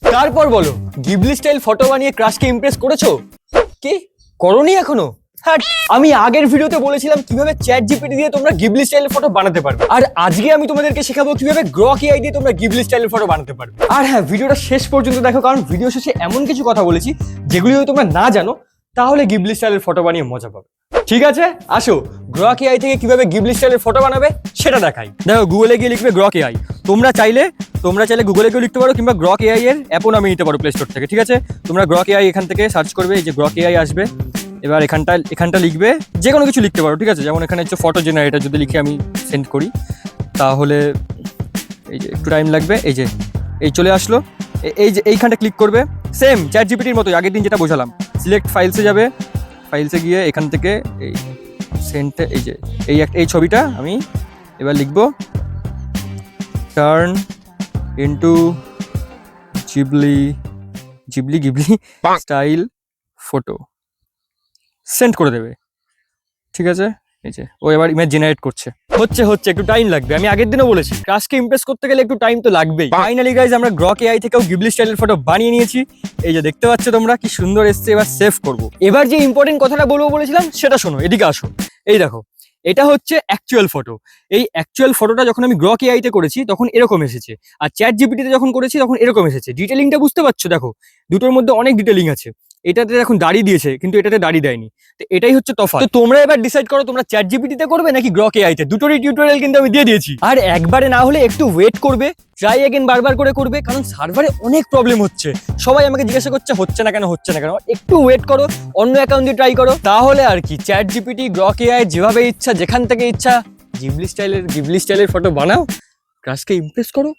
তারপর বলো, Ghibli style photo বানিয়ে ক্রাশকে ইমপ্রেস করেছো? কি করোনি এখনো? হ্যাঁ, আমি আগের ভিডিওতে বলেছিলাম কিভাবে চ্যাট জিপিটি দিয়ে তোমরা গিবলি স্টাইলের ফটো বানাতে পারবে, আর আজকে আমি তোমাদেরকে শেখাবো কিভাবে গ্রক এআই দিয়ে তোমরা গিবলি স্টাইলের ফটো বানাতে পারবে। আর হ্যাঁ, ভিডিওটা শেষ পর্যন্ত দেখো, কারণ ভিডিও শেষে এমন কিছু কথা বলেছি যেগুলি যদি তোমরা না জানো তাহলে গিবলি স্টাইলের ফটো বানিয়ে মজা পাবে। ঠিক আছে, আসো গ্রক এআই থেকে কিভাবে গিবলি স্টাইলের ফটো বানাবে সেটা দেখাই। দেখো, গুগলে গিয়ে লিখবে গ্রক এআই। তোমরা চাইলে গুগলে গিয়ে লিখতে পারো, কিংবা গ্রক এআই এর অ্যাপও নামিয়ে নিতে পারো প্লে স্টোর থেকে। ঠিক আছে, তোমরা গ্রক এআই এখান থেকে সার্চ করবে, এই যে গ্রক এআই আসবে। এবার এখানটা লিখবে, যে কোনো কিছু লিখতে পারো। ঠিক আছে, যেমন এখানে হচ্ছে ফটো জেনারেটর, যদি লিখে আমি সেন্ড করি তাহলে এই যে একটু টাইম লাগবে। এই চলে আসলো। এই যে এইখানটা ক্লিক করবে, সেম চ্যাট জিপিটির মতোই আগের দিন যেটা বোঝালাম। সিলেক্ট ফাইলসে যাবে, ফাইলসে গিয়ে এখান থেকে এই সেন্টে এই ছবিটা আমি এবার লিখবো, turn into Ghibli style photo, send করে দেবে। ঠিক আছে, এই যে ও এবার ইমেজ জেনারেট করছে। হচ্ছে একটু টাইম লাগবে। আমি আগের দিনও বলেছি, ক্রাশকে ইমপ্রেস করতে গেলে একটু টাইম তো লাগবেই। ফাইনালি গাইজ, আমরা গ্রক এআই থেকেও গিবলি স্টাইলের ফটো বানিয়ে নিয়েছি। এই যে দেখতে পাচ্ছ তোমরা, কি সুন্দর এসছে। এবার সেভ করব। এবার যে ইম্পর্টেন্ট কথাটা বলবো বলেছিলাম সেটা শোনো, এদিকে আসো। এই দেখো, এটা হচ্ছে অ্যাকচুয়াল ফটো। এই অ্যাকচুয়াল ফটোটা যখন আমি গ্রক এআই তে করেছি তখন এরকম এসেছে, আর চ্যাট জিপিটিতে যখন করেছি তখন এরকম এসেছে। ডিটেলিংটা বুঝতে পারছো? দেখো, দুটোর মধ্যে অনেক ডিটেলিং আছে। এটাতে এখন দাড়ি দিয়েছে, কিন্তু এটাতে দাড়ি দেয়নি। তো এটাই হচ্ছে তফাৎ। তো তোমরা এবার ডিসাইড করো, তোমরা চ্যাট জিপিটিতে করবে নাকি গ্রক এআই তে। দুটোরই টিউটোরিয়াল কিন্তু আমি দিয়ে দিয়েছি। আর একবারে না হলে একটু ওয়েট করবে, ট্রাই এগেন বারবার করে করবে, কারণ সার্ভারে অনেক প্রবলেম হচ্ছে। সবাই আমাকে জিজ্ঞাসা করছে হচ্ছে না কেন। একটু ওয়েট করো, অন্য অ্যাকাউন্ট দিয়ে ট্রাই করো, তাহলে আর কি চ্যাট জিপিটি, গ্রক এআই যেভাবে ইচ্ছা, যেখান থেকে ইচ্ছা গিবলি স্টাইলের ফটো বানাও, ক্রাশকে ইমপ্রেস করো।